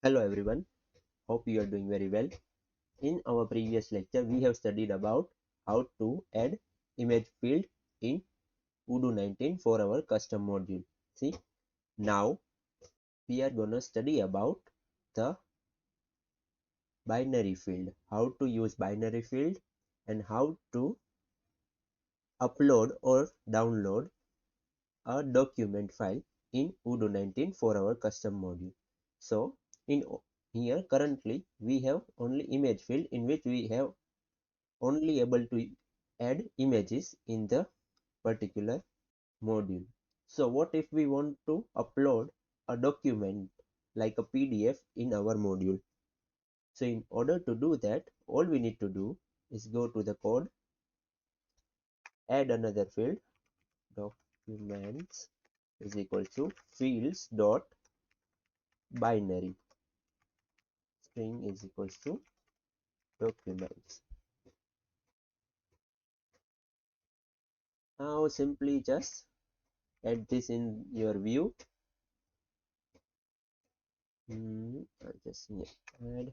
Hello everyone, hope you are doing very well. In our previous lecture, we have studied about how to add image field in Odoo 19 for our custom module. See, now we are gonna study about the binary field, how to use binary field and how to upload or download a document file in Odoo 19 for our custom module. So in here currently we have only image field in which we have only able to add images in the particular module. So what if we want to upload a document like a PDF in our module? So in order to do that, all we need to do is go to the code, add another field, documents is equal to fields dot binary, string is equals to documents. Now simply just add this in your view. I'll just add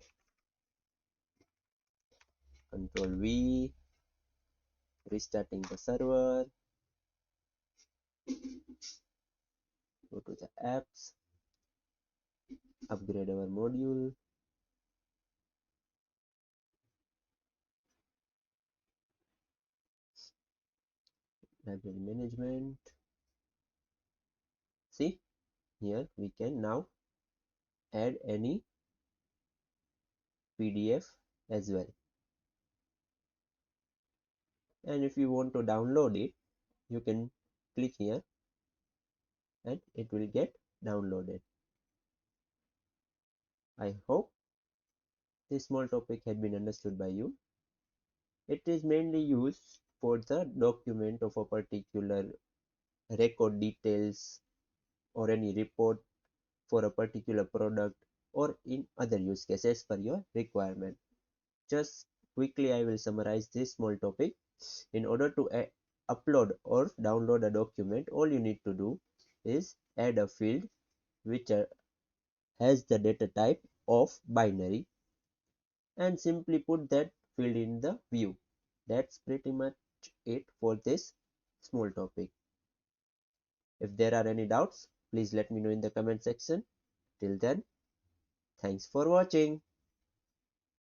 Control V, restarting the server, go to the apps, upgrade our module, library management. See, here we can now add any PDF as well. And if you want to download it, you can click here and it will get downloaded. I hope this small topic had been understood by you. It is mainly used for the document of a particular record details or any report for a particular product or in other use cases per your requirement. Just quickly I will summarize this small topic. In order to upload or download a document, all you need to do is add a field which has the data type of binary and simply put that field in the view. That's pretty much it for this small topic. If there are any doubts, please let me know in the comment section. Till then, thanks for watching.